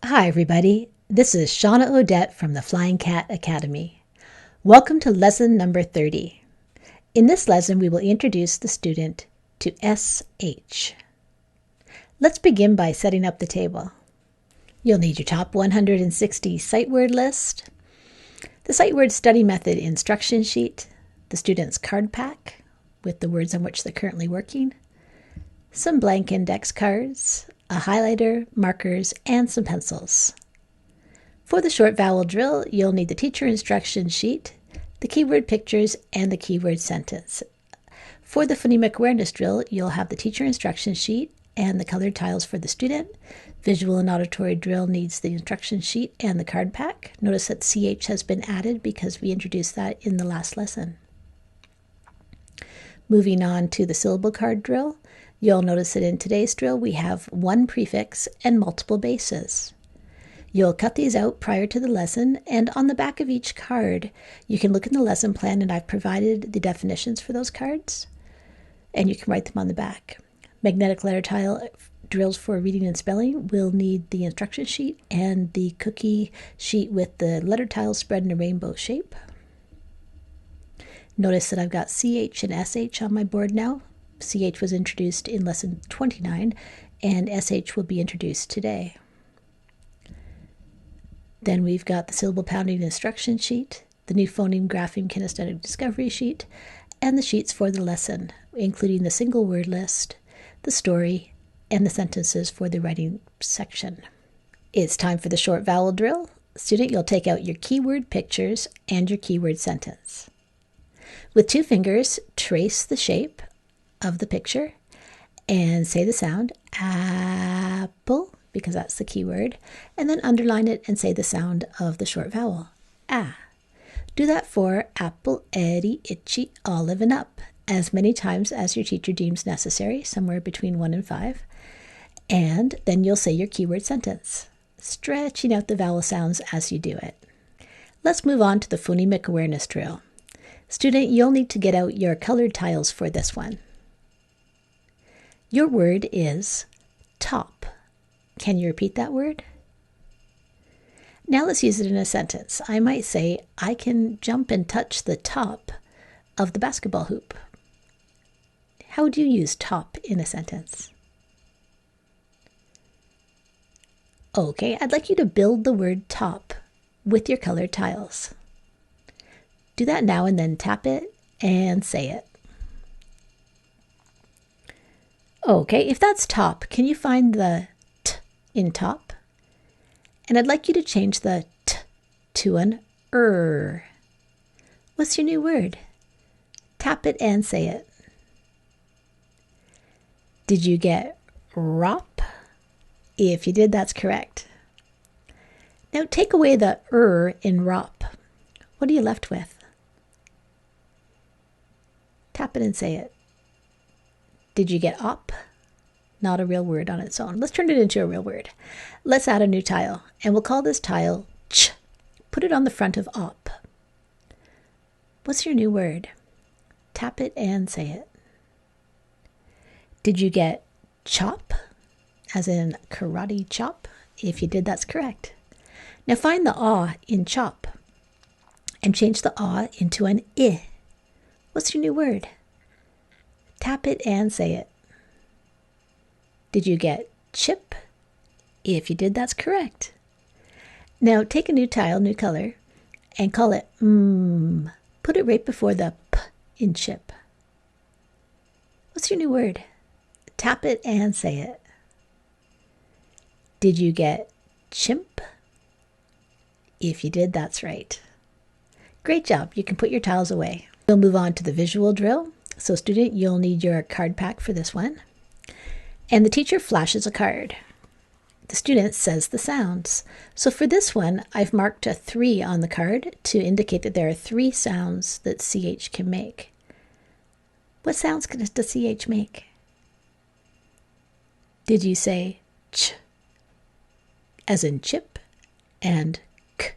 Hi everybody, this is Shawna Odette from the Flying Cat Academy. Welcome to lesson number 30. In this lesson we will introduce the student to SH. Let's begin by setting up the table. You'll need your top 160 sight word list, the sight word study method instruction sheet, the student's card pack with the words on which they're currently working, some blank index cards, a highlighter, markers, and some pencils. For the short vowel drill, you'll need the teacher instruction sheet, the keyword pictures, and the keyword sentence. For the phonemic awareness drill, you'll have the teacher instruction sheet and the colored tiles for the student. Visual and auditory drill needs the instruction sheet and the card pack. Notice that CH has been added because we introduced that in the last lesson. Moving on to the syllable card drill, you'll notice that in today's drill we have one prefix and multiple bases. You'll cut these out prior to the lesson, and on the back of each card you can look in the lesson plan, and I've provided the definitions for those cards and you can write them on the back. Magnetic letter tile drills for reading and spelling will need the instruction sheet and the cookie sheet with the letter tiles spread in a rainbow shape. Notice that I've got CH and SH on my board now. CH was introduced in lesson 29 and SH will be introduced today. Then we've got the syllable pounding instruction sheet, the new phoneme grapheme kinesthetic discovery sheet, and the sheets for the lesson, including the single word list, the story, and the sentences for the writing section. It's time for the short vowel drill. Student, you'll take out your keyword pictures and your keyword sentence. With 2 fingers, trace the shape of the picture and say the sound apple, because that's the keyword, and then underline it and say the sound of the short vowel, ah. Do that for apple, Eddie, itchy, olive, and up, as many times as your teacher deems necessary, somewhere between 1 and 5. And then you'll say your keyword sentence, stretching out the vowel sounds as you do it. Let's move on to the phonemic awareness drill. Student, you'll need to get out your colored tiles for this one. Your word is top. Can you repeat that word? Now let's use it in a sentence. I might say, I can jump and touch the top of the basketball hoop. How would you use top in a sentence? Okay, I'd like you to build the word top with your colored tiles. Do that now and then tap it and say it. Okay, if that's top, can you find the t in top? And I'd like you to change the t to an What's your new word? Tap it and say it. Did you get rop? If you did, that's correct. Now take away the in rop. What are you left with? Tap it and say it. Did you get op? Not a real word on its own. Let's turn it into a real word. Let's add a new tile, and we'll call this tile ch. Put it on the front of op. What's your new word? Tap it and say it. Did you get chop, as in karate chop? If you did, that's correct. Now find the ah in chop and change the ah into an I. What's your new word? Tap it and say it. Did you get chip? If you did, that's correct. Now take a new tile, new color, and call it Put it right before the p in chip. What's your new word? Tap it and say it. Did you get chimp? If you did, that's right. Great job. You can put your tiles away. We'll move on to the visual drill. So student, you'll need your card pack for this one. And the teacher flashes a card. The student says the sounds. So for this one, I've marked a 3 on the card to indicate that there are 3 sounds that CH can make. What sounds does CH make? Did you say ch, as in chip, and k,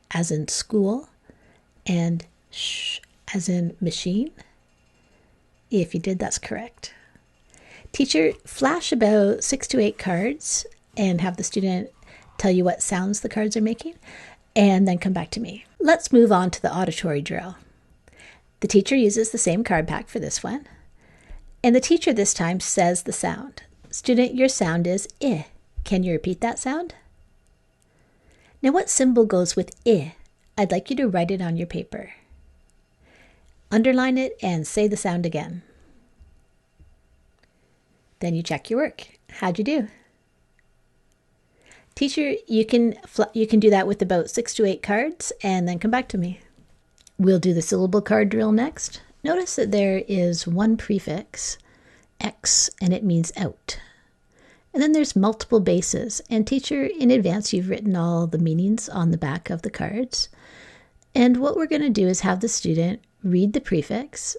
as in school, and sh, as in machine? If you did, that's correct. Teacher, flash about 6 to 8 cards and have the student tell you what sounds the cards are making, and then come back to me. Let's move on to the auditory drill. The teacher uses the same card pack for this one, and the teacher this time says the sound. Student, your sound is I. Can you repeat that sound? Now, what symbol goes with I? I'd like you to write it on your paper. Underline it and say the sound again. Then you check your work. How'd you do? Teacher, you can do that with about 6 to 8 cards and then come back to me. We'll do the syllable card drill next. Notice that there is one prefix, X, and it means out. And then there's multiple bases. And teacher, in advance, you've written all the meanings on the back of the cards. And what we're going to do is have the student read the prefix,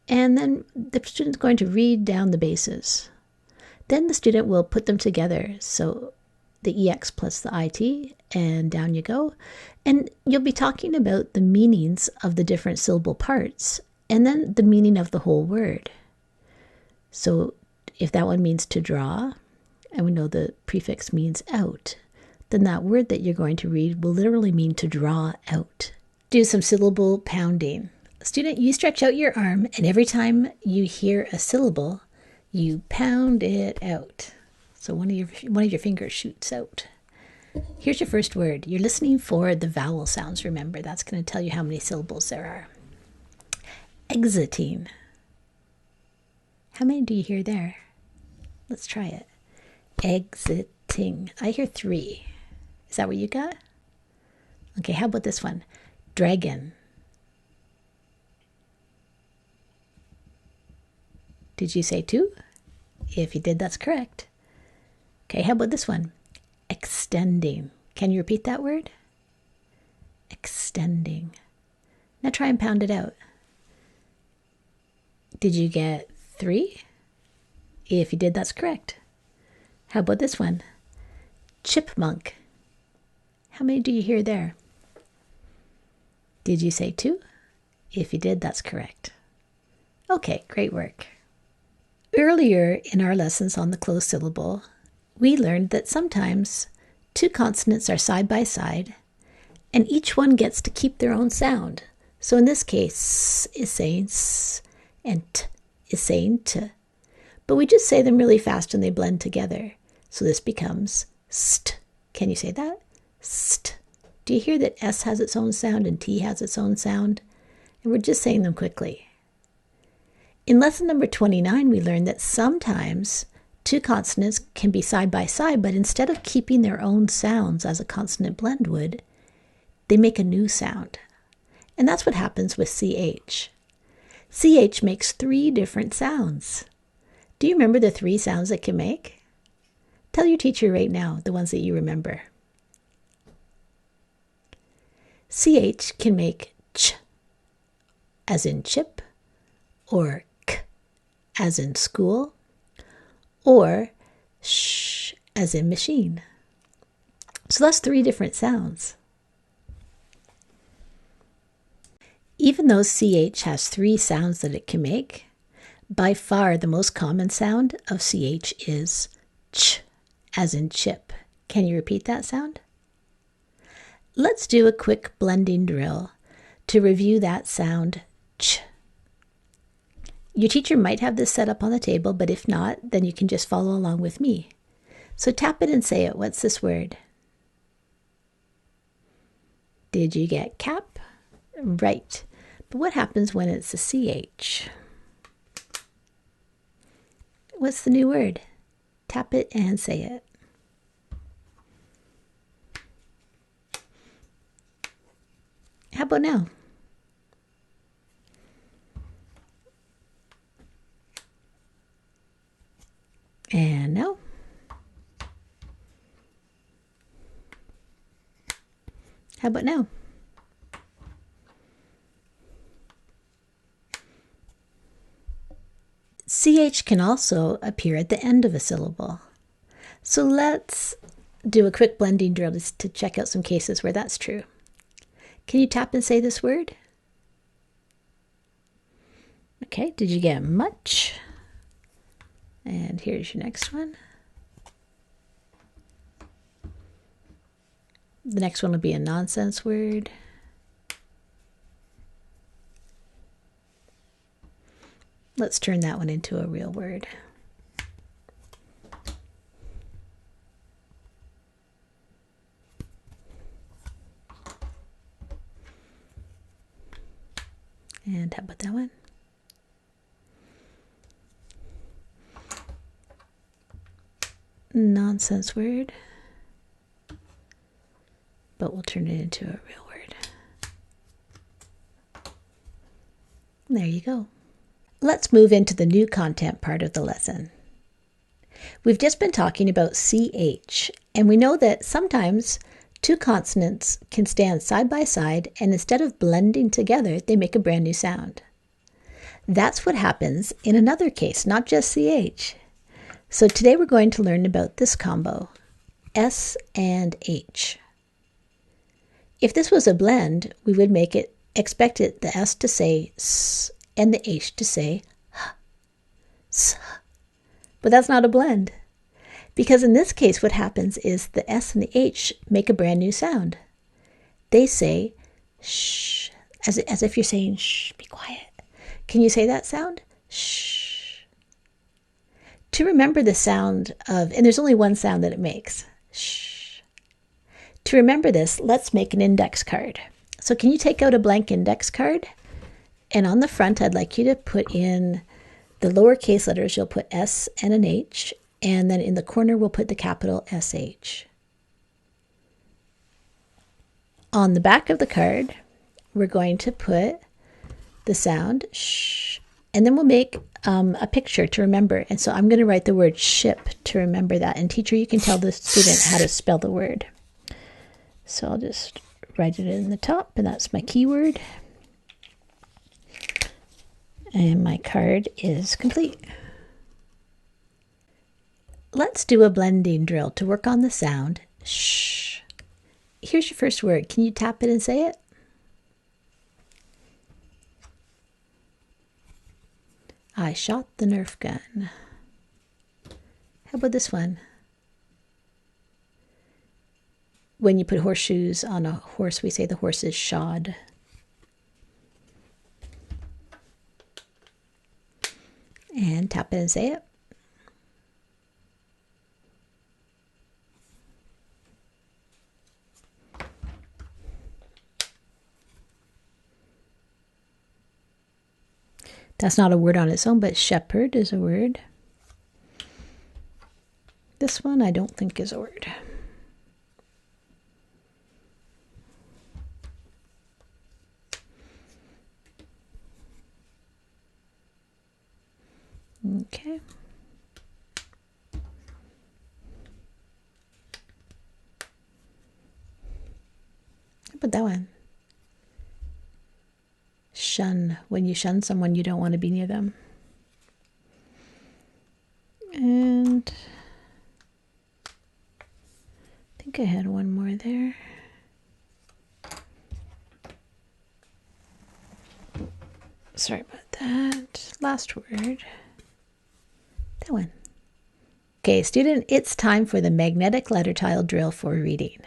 and then the student's going to read down the bases. Then the student will put them together. So the EX plus the IT, and down you go. And you'll be talking about the meanings of the different syllable parts, and then the meaning of the whole word. So if that one means to draw, and we know the prefix means out, then that word that you're going to read will literally mean to draw out. Do some syllable pounding. Student, you stretch out your arm, and every time you hear a syllable, you pound it out. So one of your fingers shoots out. Here's your first word. You're listening for the vowel sounds, remember. That's going to tell you how many syllables there are. Exiting. How many do you hear there? Let's try it. Exiting. I hear 3. Is that what you got? Okay, how about this one? Dragon. Did you say 2? If you did, that's correct. Okay, how about this one? Extending. Can you repeat that word? Extending. Now try and pound it out. Did you get 3? If you did, that's correct. How about this one? Chipmunk. How many do you hear there? Did you say 2? If you did, that's correct. Okay, great work. Earlier in our lessons on the closed syllable, we learned that sometimes 2 consonants are side by side, and each one gets to keep their own sound. So in this case, S is saying S, and T is saying T. But we just say them really fast and they blend together. So this becomes st. Can you say that? St. Do you hear that S has its own sound and T has its own sound? And we're just saying them quickly. In lesson number 29, we learned that sometimes 2 consonants can be side by side, but instead of keeping their own sounds as a consonant blend would, they make a new sound. And that's what happens with CH. CH makes 3 different sounds. Do you remember the 3 sounds it can make? Tell your teacher right now the ones that you remember. CH can make ch, as in chip, or k, as in school, or sh, as in machine. So that's 3 different sounds. Even though CH has 3 sounds that it can make, by far the most common sound of CH is ch, as in chip. Can you repeat that sound? Let's do a quick blending drill to review that sound ch. Your teacher might have this set up on the table, but if not, then you can just follow along with me. So tap it and say it. What's this word? Did you get cap? Right. But what happens when it's a CH? What's the new word? Tap it and say it. How about now? And now. How about now? CH can also appear at the end of a syllable. So let's do a quick blending drill to check out some cases where that's true. Can you tap and say this word? Okay, did you get much? And here's your next one. The next one will be a nonsense word. Let's turn that one into a real word. And how about that one? Nonsense word, but we'll turn it into a real word. There you go. Let's move into the new content part of the lesson. We've just been talking about CH, and we know that sometimes two consonants can stand side by side, and instead of blending together, they make a brand new sound. That's what happens in another case, not just CH. So today we're going to learn about this combo, S and H. If this was a blend, we would expect the S to say S and the H to say H, S. But that's not a blend. Because in this case, what happens is the S and the H make a brand new sound. They say shh, as if you're saying shh, be quiet. Can you say that sound? Shh. To remember the sound of, and there's only one sound that it makes, shh. To remember this, let's make an index card. So can you take out a blank index card? And on the front, I'd like you to put in the lowercase letters. You'll put S and an H, and then in the corner, we'll put the capital SH. On the back of the card, we're going to put the sound shh, and then we'll make a picture to remember. And so I'm going to write the word ship to remember that. And teacher, you can tell the student how to spell the word. So I'll just write it in the top, and that's my keyword. And my card is complete. Let's do a blending drill to work on the sound shh. Here's your first word. Can you tap it and say it? I shot the Nerf gun. How about this one? When you put horseshoes on a horse, we say the horse is shod. And tap it and say it. That's not a word on its own, but shepherd is a word. This one I don't think is a word. Okay. How about that one? Shun. When you shun someone, you don't want to be near them. And I think I had one more there. Sorry about that. Last word. That one. Okay, student, it's time for the magnetic letter tile drill for reading.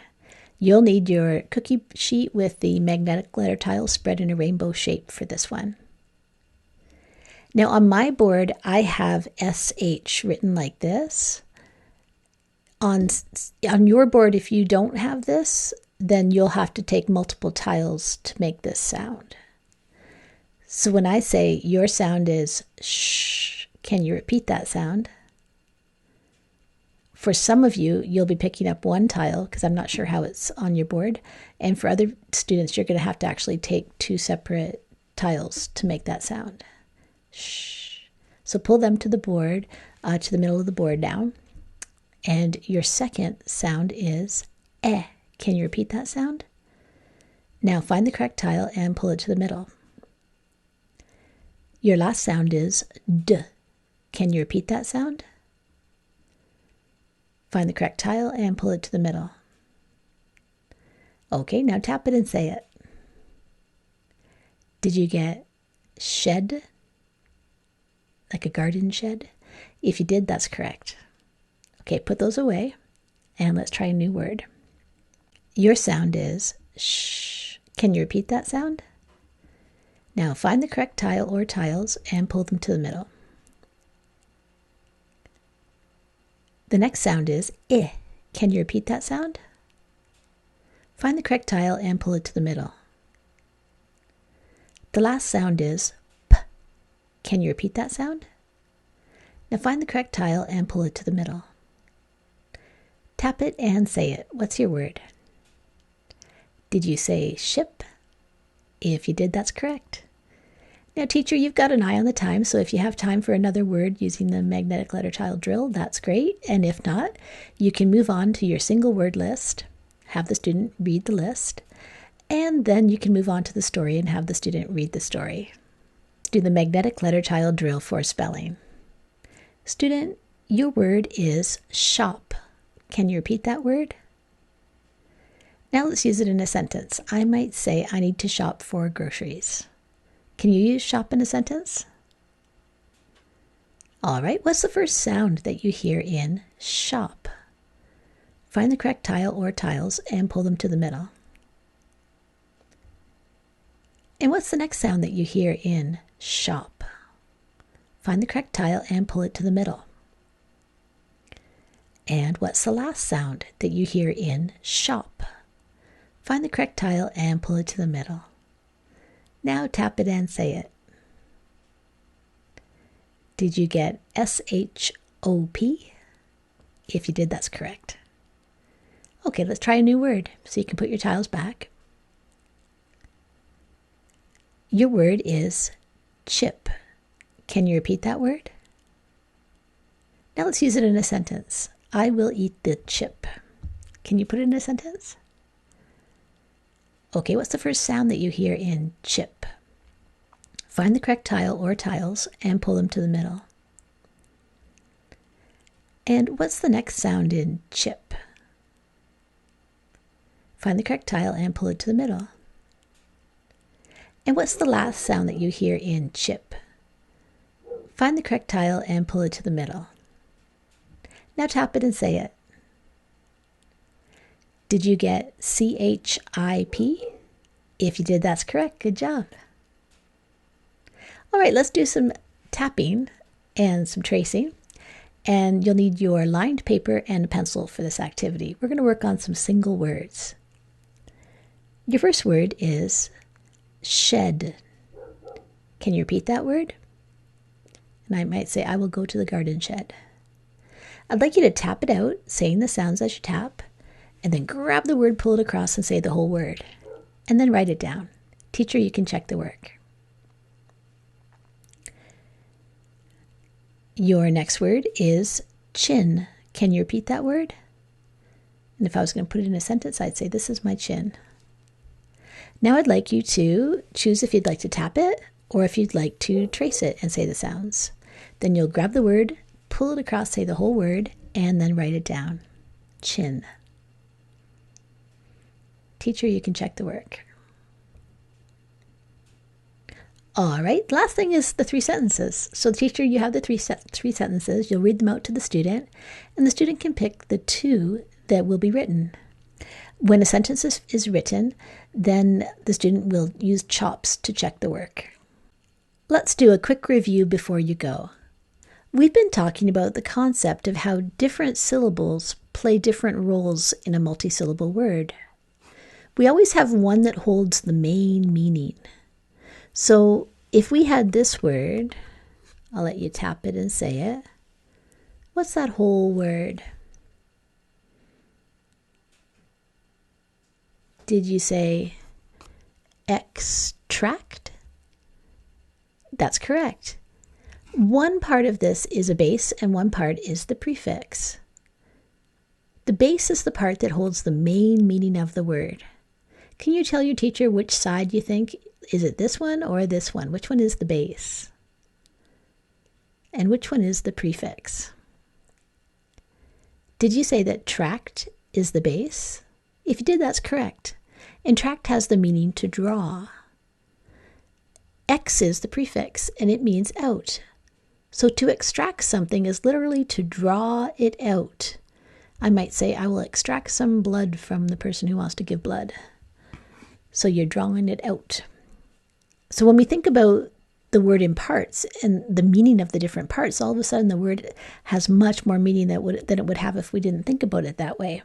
You'll need your cookie sheet with the magnetic letter tile spread in a rainbow shape for this one. Now on my board, I have SH written like this. On your board, if you don't have this, then you'll have to take multiple tiles to make this sound. So when I say your sound is shh, can you repeat that sound? For some of you, you'll be picking up one tile because I'm not sure how it's on your board. And for other students, you're going to have to actually take two separate tiles to make that sound. Shh. So pull them to the board, to the middle of the board now. And your second sound is eh. Can you repeat that sound? Now find the correct tile and pull it to the middle. Your last sound is d. Can you repeat that sound? Find the correct tile and pull it to the middle. Okay, now tap it and say it. Did you get shed? Like a garden shed? If you did, that's correct. Okay, put those away and let's try a new word. Your sound is shh. Can you repeat that sound? Now find the correct tile or tiles and pull them to the middle. The next sound is I. Can you repeat that sound? Find the correct tile and pull it to the middle. The last sound is P. Can you repeat that sound? Now find the correct tile and pull it to the middle. Tap it and say it. What's your word? Did you say ship? If you did, that's correct. Now, teacher, you've got an eye on the time, so if you have time for another word using the magnetic letter tile drill, that's great. And if not, you can move on to your single word list, have the student read the list, and then you can move on to the story and have the student read the story. Do the magnetic letter tile drill for spelling. Student, your word is shop. Can you repeat that word? Now let's use it in a sentence. I might say, I need to shop for groceries. Can you use shop in a sentence? All right, what's the first sound that you hear in shop? Find the correct tile or tiles and pull them to the middle. And what's the next sound that you hear in shop? Find the correct tile and pull it to the middle. And what's the last sound that you hear in shop? Find the correct tile and pull it to the middle. Now tap it and say it. Did you get S-H-O-P? If you did, that's correct. Okay, let's try a new word so you can put your tiles back. Your word is chip. Can you repeat that word? Now let's use it in a sentence. I will eat the chip. Can you put it in a sentence? Okay, what's the first sound that you hear in chip? Find the correct tile or tiles and pull them to the middle. And what's the next sound in chip? Find the correct tile and pull it to the middle. And what's the last sound that you hear in chip? Find the correct tile and pull it to the middle. Now tap it and say it. Did you get C-H-I-P? If you did, that's correct. Good job. All right, let's do some tapping and some tracing. And you'll need your lined paper and a pencil for this activity. We're going to work on some single words. Your first word is shed. Can you repeat that word? And I might say, I will go to the garden shed. I'd like you to tap it out, saying the sounds as you tap, and then grab the word, pull it across, and say the whole word. And then write it down. Teacher, you can check the work. Your next word is chin. Can you repeat that word? And if I was going to put it in a sentence, I'd say, this is my chin. Now I'd like you to choose if you'd like to tap it or if you'd like to trace it and say the sounds. Then you'll grab the word, pull it across, say the whole word, and then write it down. Chin. Teacher, you can check the work. All right, last thing is the 3 sentences. So teacher, you have the three sentences. You'll read them out to the student, and the student can pick the 2 that will be written. When a sentence is written, then the student will use chops to check the work. Let's do a quick review before you go. We've been talking about the concept of how different syllables play different roles in a multisyllable word. We always have one that holds the main meaning. So if we had this word, I'll let you tap it and say it. What's that whole word? Did you say extract? That's correct. One part of this is a base and one part is the prefix. The base is the part that holds the main meaning of the word. Can you tell your teacher which side you think? Is it this one or this one? Which one is the base? And which one is the prefix? Did you say that tract is the base? If you did, that's correct. And tract has the meaning to draw. X is the prefix, and it means out. So to extract something is literally to draw it out. I might say, I will extract some blood from the person who wants to give blood. So you're drawing it out. So when we think about the word in parts and the meaning of the different parts, all of a sudden the word has much more meaning than it would have if we didn't think about it that way.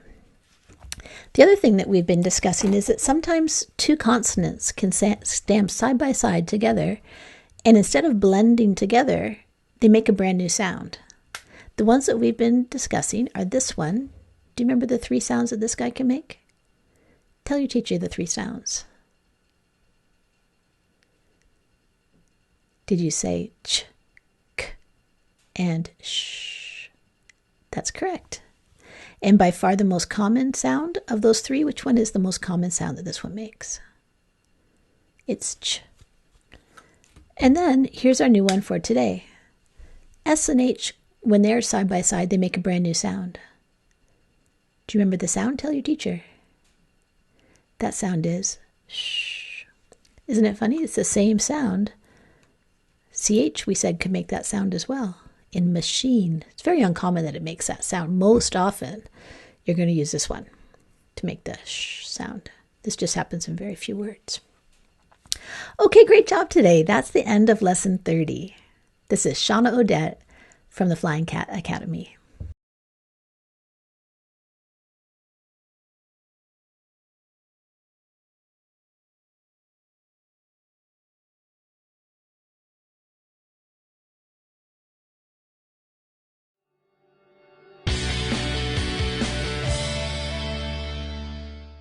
The other thing that we've been discussing is that sometimes two consonants can stand side by side together, and instead of blending together, they make a brand new sound. The ones that we've been discussing are this one. Do you remember the 3 sounds that this guy can make? Tell your teacher the 3 sounds. Did you say ch, k, and sh? That's correct. And by far the most common sound of those 3, which one is the most common sound that this one makes? It's ch. And then here's our new one for today. S and H, when they're side by side, they make a brand new sound. Do you remember the sound? Tell your teacher. That sound is sh. Isn't it funny? It's the same sound. CH, we said, could make that sound as well. In machine, it's very uncommon that it makes that sound. Most often, you're going to use this one to make the sh sound. This just happens in very few words. Okay, great job today. That's the end of lesson 30. This is Shawna Odette from the Flying Cat Academy.